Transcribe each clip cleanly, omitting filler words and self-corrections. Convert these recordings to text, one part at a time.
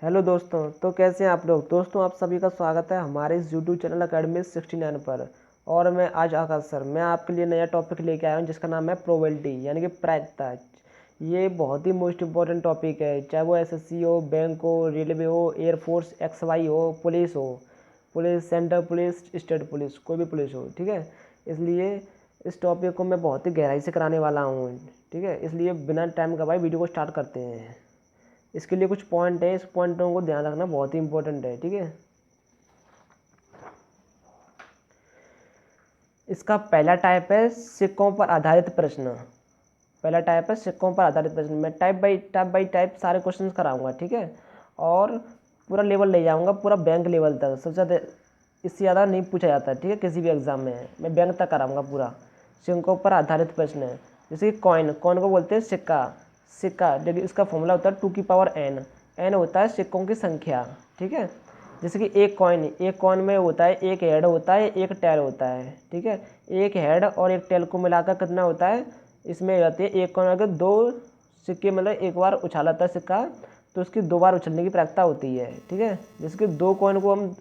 Hello दोस्तों, तो कैसे हैं आप लोग। दोस्तों, आप सभी का स्वागत है हमारे इस यूट्यूब चैनल अकेडमी 69 पर। और मैं आज आकाश सर, मैं आपके लिए नया टॉपिक लेके आया हूं जिसका नाम है प्रोबेबिलिटी यानी कि प्रायिकता। ये बहुत ही मोस्ट इम्पॉर्टेंट टॉपिक है, चाहे वो एसएससी हो, बैंक हो, रेलवे हो, एयरफोर्स, एक्सवाई हो, police central police, state police, कोई भी पुलिस हो। ठीक है, इसलिए इस टॉपिक को मैं बहुत ही गहराई से कराने वाला हूँ। ठीक है, इसलिए बिना टाइम गवाए वीडियो को स्टार्ट करते हैं। इसके लिए कुछ पॉइंट है, इस पॉइंटों को ध्यान रखना बहुत ही इंपॉर्टेंट है। ठीक है, इसका पहला टाइप है सिक्कों पर आधारित प्रश्न। पहला टाइप है सिक्कों पर आधारित प्रश्न। मैं टाइप बाई टाइप सारे क्वेश्चंस कराऊंगा। ठीक है, और पूरा लेवल ले जाऊंगा, पूरा बैंक लेवल तक। सबसे ज़्यादा इससे ज़्यादा नहीं पूछा जाता है। ठीक है, किसी भी एग्जाम में मैं बैंक तक कराऊंगा पूरा। सिक्कों पर आधारित प्रश्न है, जैसे कि कॉइन को बोलते हैं सिक्का। देखिए, इसका फॉर्मूला होता है 2n। n होता है सिक्कों की संख्या। ठीक है, जैसे कि एक कॉइन में होता है, एक हेड होता है, एक टेल होता है। ठीक है, एक हेड और एक टेल को मिलाकर कितना होता है, इसमें रहती है एक कॉइन अगर दो सिक्के मतलब एक बार उछाला था सिक्का तो उसकी दो बार उछलने की प्रायिकता होती है। ठीक है, जैसे कि दो कॉइन को हम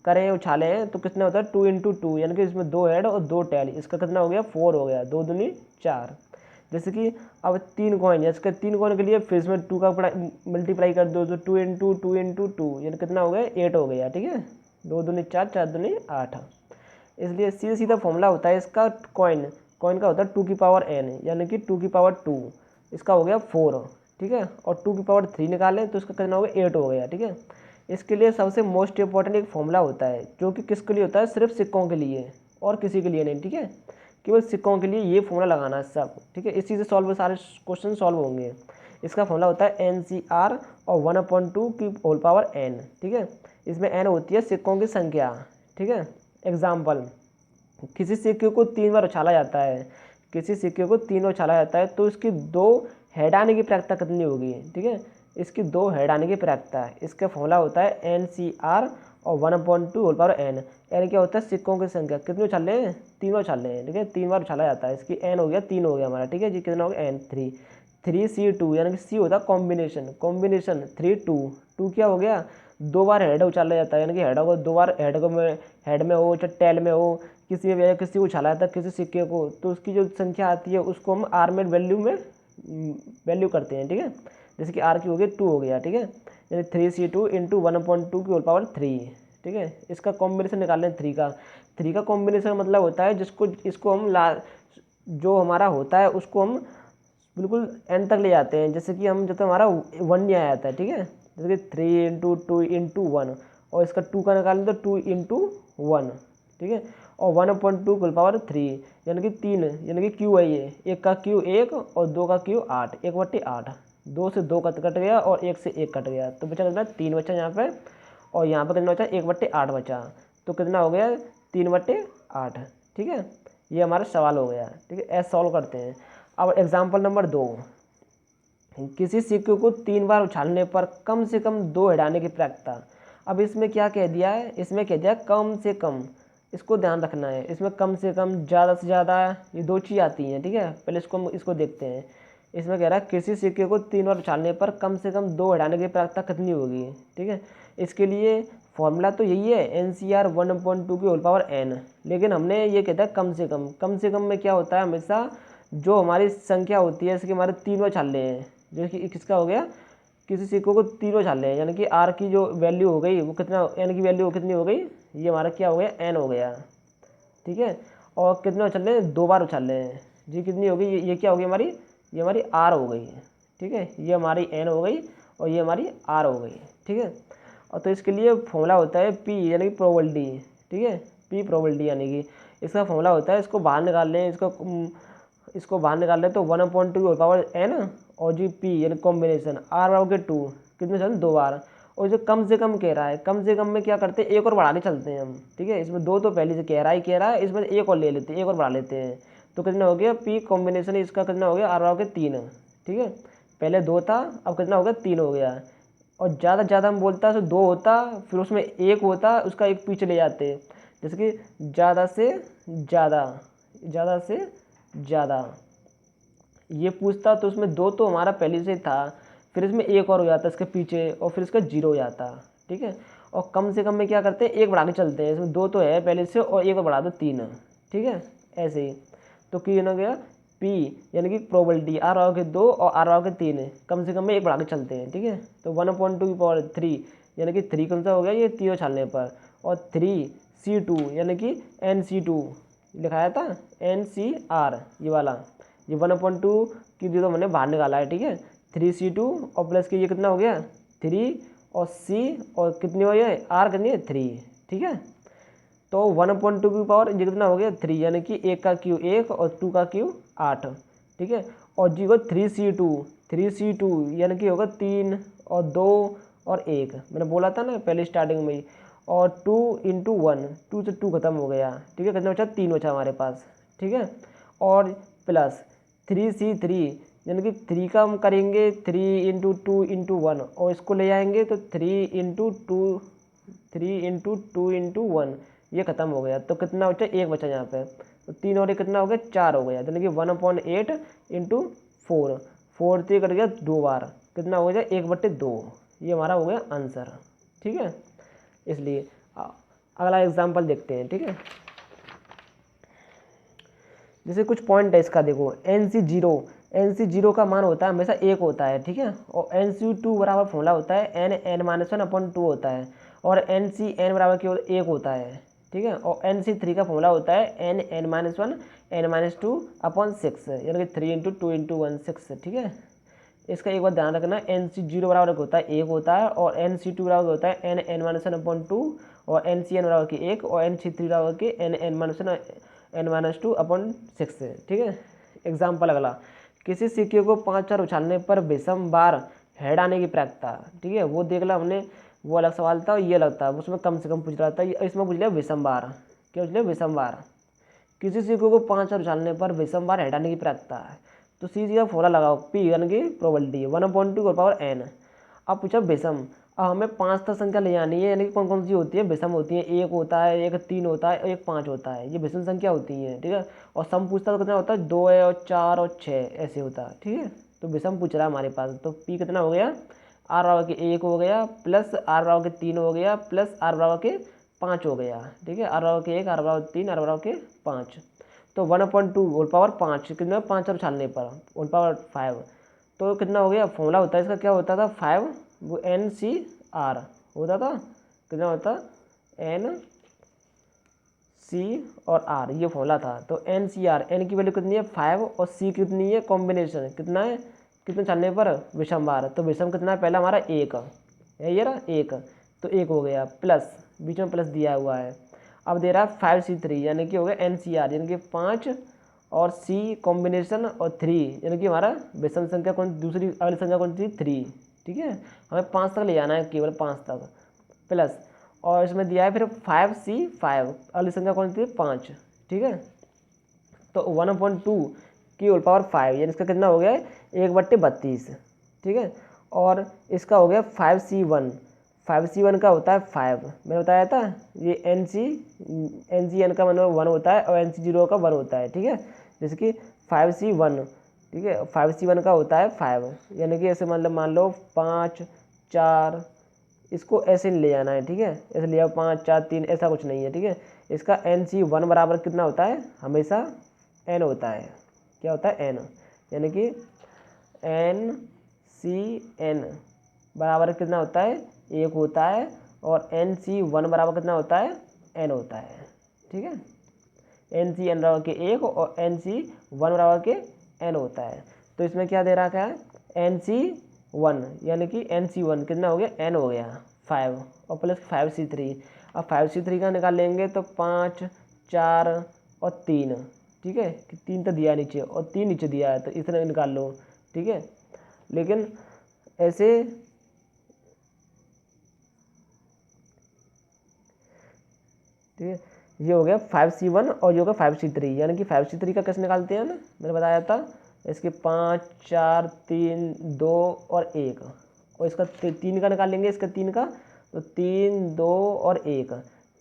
करें उछाले हैं तो कितना होता है 2 × 2, यानी कि इसमें दो हेड और दो टेल, इसका कितना हो गया 4 हो गया, 2 दूनी 4। जैसे कि अब 3 कॉइन है, इसके 3 कॉइन के लिए फिर इसमें 2 का मल्टीप्लाई कर दो तो 2 × 2 यानी कितना हो गया 8 हो गया। ठीक है, 2 दूनी 4, 4 दूनी 8। इसलिए सीधा सीधा फॉर्मूला होता है इसका कॉइन का होता है 2n यानी कि 2 इसका हो गया 4। ठीक है, और 2 निकालें तो इसका कितना हो गया 8 हो गया। ठीक है, इसके लिए सबसे मोस्ट इंपॉर्टेंट एक फॉर्मूला होता है जो कि किसके लिए होता है, सिर्फ सिक्कों के लिए और किसी के लिए नहीं। ठीक है, केवल सिक्कों के लिए ये फॉर्मूला लगाना है सब। ठीक है, इसी से सॉल्व सारे क्वेश्चन सॉल्व होंगे। इसका फॉर्मूला होता है NCR और 1/2 की होल पावर n। ठीक है, इसमें n होती है सिक्कों की संख्या। ठीक है, एग्जाम्पल, किसी सिक्के को 3 बार उछाला जाता है, तो इसकी 2 हेड आने की प्रायिकता कितनी होगी। ठीक है, इसकी 2 हेड आने की प्रायिकता है। इसका फॉर्मूला होता है NCR और 1/2 होल पावर n। n क्या होता है, सिक्कों की संख्या। कितने उछाले हैं, 3 बार उछाले हैं। ठीक है, 3 बार उछाला जाता है, इसकी n हो गया 3 हो गया हमारा। ठीक है जी, कितना हो गया n 3C2 यानी कि C होता है कॉम्बिनेशन 3 2 क्या हो गया, 2 बार हेड उछाला जाता है, यानी कि हेड को 2 बार हेड में हो चाहे टेल में हो, किसी को उछाला जाता है किसी सिक्के को, तो उसकी जो संख्या आती है उसको हम आर में वैल्यू करते हैं। ठीक है, जैसे कि आर की हो गई 2 हो गया। ठीक है, यानी 3C2 × 1/2 की होल पावर 3। ठीक है, इसका कॉम्बिनेशन निकाल लें 3 का कॉम्बिनेशन मतलब होता है इसको हम जो हमारा होता है उसको हम बिल्कुल एंड तक ले जाते हैं। जैसे कि हम जब तक हमारा 1 नहीं आया था। ठीक है, जैसे कि 3 × 2 × 1 और इसका 2 का निकालें तो 2 × 1। ठीक है, और 1/2 होल पावर 3 यानी कि 3, यानी कि क्यू है ये, एक का क्यू 1 और 2 का क्यू 8, 1/8। 2 से 2 कट गया और 1 से 1 कट गया, तो बचा कितना 3 बचा यहाँ पे, और यहाँ पर कितना बचा 1/8 बचा, तो कितना हो गया 3/8। ठीक है, ये हमारा सवाल हो गया। ठीक है, ऐसे सॉल्व करते हैं। अब एग्जाम्पल नंबर 2, किसी सिक्के को 3 बार उछालने पर कम से कम 2 हटाने की प्रायिकता। अब इसमें क्या कह दिया है, इसमें कह दिया कम से कम, इसको ध्यान रखना है। इसमें कम से कम, ज़्यादा से ज़्यादा, ये 2 चीज़ आती हैं। ठीक है, पहले इसको देखते हैं। इसमें कह रहा है किसी सिक्के को 3 बार उछालने पर कम से कम 2 हटाने की प्रायिकता कितनी होगी। ठीक है, इसके लिए फॉर्मूला तो यही है NCR 1/2 की होल पावर n, लेकिन हमने ये कहता है कम से कम में क्या होता है, हमेशा जो हमारी संख्या होती है, जैसे कि हमारे 3 बार छाले हैं, जो कि किसका हो गया, किसी सिक्कों को 3 बार छाले हैं, यानी कि आर की जो वैल्यू हो गई वो कितना, एन की वैल्यू कितनी हो गई, ये हमारा क्या हो गया एन हो गया। ठीक है, और कितने उछाले हैं, 2 बार उछाले हैं जी, कितनी हो गई, ये क्या हो गई हमारी, ये हमारी आर हो गई। ठीक है, ये हमारी एन हो गई और ये हमारी आर हो गई। ठीक है, और तो इसके लिए फॉर्मूला होता है पी यानी कि प्रोबेबिलिटी। ठीक है, पी प्रोबेबिलिटी यानी कि इसका फॉर्मूला होता है, इसको बाहर निकाल लें, इसको बाहर निकाल लें तो 1/2 की होल पावर n और जी पी यानी कॉम्बिनेशन आर बराबर के 2, कितने चल 2 बार। और जो कम से कम कह रहा है, कम से कम में क्या करते हैं, एक और बढ़ाने चलते हैं हम। ठीक है, इसमें 2 तो पहले से कह रहा है, इसमें एक और ले लेते हैं, एक और बढ़ा लेते हैं, तो कितना हो गया पी कॉम्बिनेशन इसका कितना हो गया आर बराबर के 3। ठीक है, पहले 2 था, अब कितना हो गया 3 हो गया। और ज़्यादा हम बोलता है तो 2 होता, फिर उसमें 1 होता, उसका एक पीछे ले जाते, जैसे कि ज़्यादा से ज़्यादा ये पूछता, तो उसमें 2 तो हमारा पहले से था, फिर इसमें एक और हो जाता है इसके पीछे और फिर इसका 0 हो जाता है, ठीक है। और कम से कम में क्या करते हैं, एक बढ़ा के चलते हैं, इसमें 2 तो है पहले से और एक और बढ़ा दो 3, ठीक है, ऐसे ही। तो की हो गया पी यानी कि प्रोबेबिलिटी आर आओ के 2 और आर आओ के 3, कम से कम में एक बढ़ा के चलते हैं, ठीक है। तो 1/2 की पावर 3 यानी कि 3 कौन सा हो गया, ये तीनों छालने पर, और 3C2 यानी कि NC2 लिखाया था, NCR ये वाला, ये 1/2 की जो मैंने बाहर निकाला है, ठीक है। 3C2 और प्लस के ये कितना हो गया 3 और C और कितनी हो गया R कितनी है 3, ठीक है। तो 1/2 की पावर ये कितना हो गया 3 यानी कि 1 का क्यू 1 और 2 का क्यू 8, ठीक है। और जी को 3C2 यानी कि होगा 3 और 2 और 1, मैंने बोला था ना पहले स्टार्टिंग में ही। और 2 × 1, 2 से 2 खत्म हो गया, ठीक है, कितना बचा 3 बचा हमारे पास, ठीक है। और प्लस 3C3 यानी कि 3 का हम करेंगे 3 × 2 × 1 और इसको ले जाएंगे तो 3 × 2 × 1 ये खत्म हो गया। तो कितना बचा, एक बचा यहाँ पे, तो 3 और 1 कितना हो गया 4 हो गया, यानी कि 1/8 × 4, 4 से कट गया 2 बार, कितना हो गया 1/2, ये हमारा हो गया आंसर, ठीक है। इसलिए अगला एग्जाम्पल देखते हैं, ठीक है। जैसे कुछ पॉइंट है इसका, देखो NC0 का मान होता है हमेशा 1 होता है, ठीक है। और NC2 बराबर फॉर्मूला होता है n-1/2 होता है, और NCn बराबर केवल 1 होता है, ठीक है। और NC3 का फॉर्मूला होता है n-1 n-2/6 यानी कि 3 × 2 × 1 6, ठीक है। इसका एक बार ध्यान रखना, NC0 बराबर होता है 1 होता है, और NC2 बराबर होता है n-1/2 और NCn बराबर के 1 और NC3 बराबर के n-2/6, ठीक है। एग्जाम्पल अगला, किसी सिक्के को 5 बार उछालने पर विषम बार हेड आने की प्रायिकता, ठीक है, वो देख ला हमने, वो अलग सवाल था और ये अलग था, उसमें कम से कम पूछ रहा था, इसमें पूछ लिया विषम बार, क्या पूछ लिया विषम बार। किसी सिक्के को 5 बार उछालने पर विषम बार हेड आने की प्रायिकता है, तो सीधी का फॉर्मूला लगाओ, P यानी कि प्रोबेबिलिटी 1/2 n। अब पूछा विषम, अब हमें 5 तक संख्या ले जानी है, यानी कि कौन कौन सी होती है विषम होती है, 1 होता है, 1 3 होता है और 1 5 होता है, ये विषम संख्या होती है, ठीक है। और सम पूछता तो कितना होता है 2 है और 4 और 6 ऐसे होता है, ठीक है। तो विषम पूछ रहा है हमारे पास, तो P कितना हो गया R बराबर के 1 हो गया, प्लस R बराबर के 3 हो गया, प्लस R बराबर के 5 हो गया, ठीक है। R बराबर के 1, R बराबर 3, R बराबर के 5, तो 1/2 होल पावर 5 कितना 5 और छालने पर होल पावर 5, तो कितना हो गया, फॉर्मूला होता है इसका क्या होता था 5 वो NCR होता था, कितना होता NC और R, ये फॉर्मूला था। तो NCR, N की वैल्यू कितनी है 5 और C कितनी है कॉम्बिनेशन कितना है, कितने छालने पर विषम बार, तो विषम कितना है पहला हमारा 1 है, ये रहा 1, तो 1 हो गया, प्लस बीच में प्लस दिया हुआ है। अब दे रहा है 5C3 यानी कि हो गया NCR यानी कि 5 और C कॉम्बिनेशन और 3 यानी कि हमारा विषम संख्या कौन, दूसरी अगली संख्या कौन सी 3, ठीक है। हमें 5 तक ले जाना है, केवल 5 तक, प्लस और इसमें दिया है फिर 5C5 अगली संख्या कौन सी 5, ठीक है। तो 1/2 की होल पावर 5 यानी इसका कितना हो गया 1/32, ठीक है। और इसका हो गया 5C1 का होता है 5, मैंने बताया था, ये NCN का मतलब 1 होता है और NC0 का 1 होता है, ठीक है। जैसे कि 5C1, ठीक है, 5C1 का होता है 5 यानी कि ऐसे मतलब मान लो 5 4, इसको ऐसे ले जाना है, ठीक है, ऐसे लिया 5 4 3 ऐसा कुछ नहीं है, ठीक है। इसका NC1 बराबर कितना होता है हमेशा n होता है, क्या होता है n, यानी कि NCN बराबर कितना होता है 1 होता है, और NC1 बराबर कितना होता है n होता है, ठीक है। NCN बराबर के 1 और NC1 बराबर के n होता है। तो इसमें क्या दे रखा है NC1 यानी कि NC1 कितना हो गया n हो गया 5 और प्लस 5C3, अब 5C3 का निकाल लेंगे तो 5 4 और 3, ठीक है, 3 तो दिया नीचे और 3 नीचे दिया है, तो इसने निकाल लो, ठीक है। लेकिन ऐसे ठीक है, ये हो गया 5C1 और ये हो गया 5C3 यानी कि 5C3 का कैसे निकालते हैं ना, मैंने बताया था, इसके 5 4 3 2 और 1, और इसका 3 का निकाल लेंगे, इसका 3 का, तो 3 2 और 1,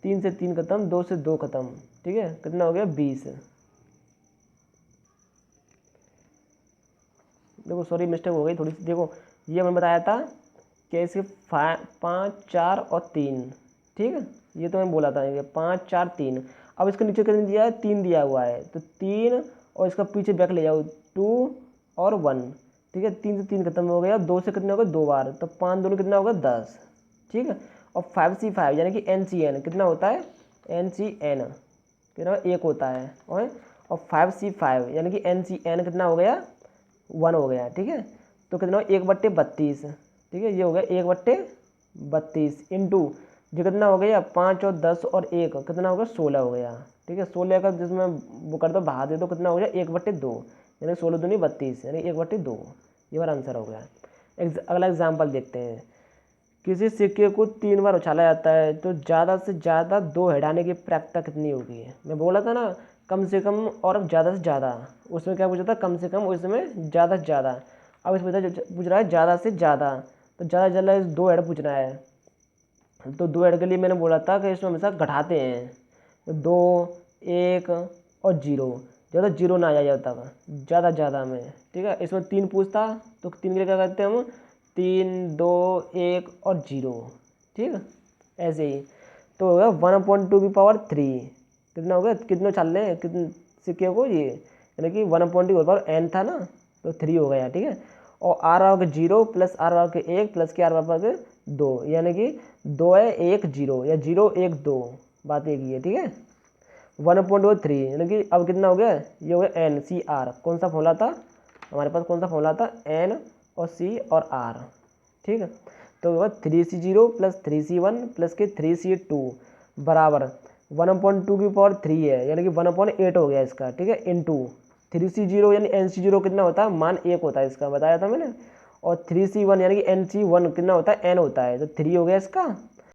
3 से 3 खत्म, 2 से 2 खत्म, ठीक है, कितना हो गया 20। देखो सॉरी मिस्टेक हो गई थोड़ी सी, देखो ये मैंने बताया था कि इसके 5 4 और 3, ठीक है, ये तो मैं बोला था ये 5 4 3। अब इसके नीचे कितने दिया है, 3 दिया हुआ है, तो 3 और इसका पीछे बैक ले जाओ 2 और 1, ठीक है, 3 से 3 खत्म हो गया, 2 से कितने हो गए 2 बार, तो 5 दोनों कितना होगा 10, ठीक है। और 5C5 यानी कि NCN कितना होता है, NCN कितना 1 होता है, और 5C5 यानी कि NCN कितना हो गया 1 हो गया, ठीक है। तो कितना हो 1/32, ठीक है, ये हो गया 1/32 इंटू जो कितना हो गया 5 और 10 और 1 कितना हो गया 16 हो गया, ठीक है। 16 का जिसमें वो कर दो बहा दे तो कितना हो गया 1/2 यानी 16 दूनी 32 यानी 1/2, ये बार आंसर हो गया। अगला एग्जाम्पल देखते हैं। किसी सिक्के को 3 बार उछाला जाता है तो ज़्यादा से ज़्यादा 2 हटाने की प्रायिकता कितनी होगी। मैं बोला था ना कम से कम और ज़्यादा से ज़्यादा, उसमें क्या पूछा था कम से कम, उसमें ज़्यादा से ज़्यादा। अब इसमें पूछ रहा है ज़्यादा से ज़्यादा, तो ज़्यादा से ज़्यादा 2 हेड पूछ रहा है, तो 2 हेड के लिए मैंने बोला था कि इसमें हमेशा घटाते हैं, तो 2 1 और 0, ज़्यादा 0 ना आ जाए तब ज़्यादा में, ठीक है। इसमें 3 पूछता तो 3 के लिए क्या करते हैं हम 3 2 1 और 0, ठीक है, ऐसे ही। तो होगा 1/2 कितना हो गया, कितने चल रहे हैं कितने सिक्के को, ये यानी कि 1/2 n था ना, तो 3 हो गया, ठीक है। और r बराबर 0 प्लस r बराबर 1 प्लस के r बराबर 2 यानी कि 2 है 1 0 या 0 1 2, बात एक ही है, ठीक है। 1/3 यानी कि अब कितना हो गया, ये हो गया NCR, कौन सा फॉर्मूला था हमारे पास, कौन सा फॉर्मूला था N और C और R, ठीक है। तो होगा 3C0 प्लस 3C1 प्लस के 3C2 बराबर 1/2 है यानी कि 1/8 हो गया इसका, ठीक है, इंटू 3C0 यानी NC0 कितना होता है मान 1 होता है इसका, बताया था मैंने, और 3C1 यानी कि NC1 कितना होता है n होता है, तो 3 हो गया इसका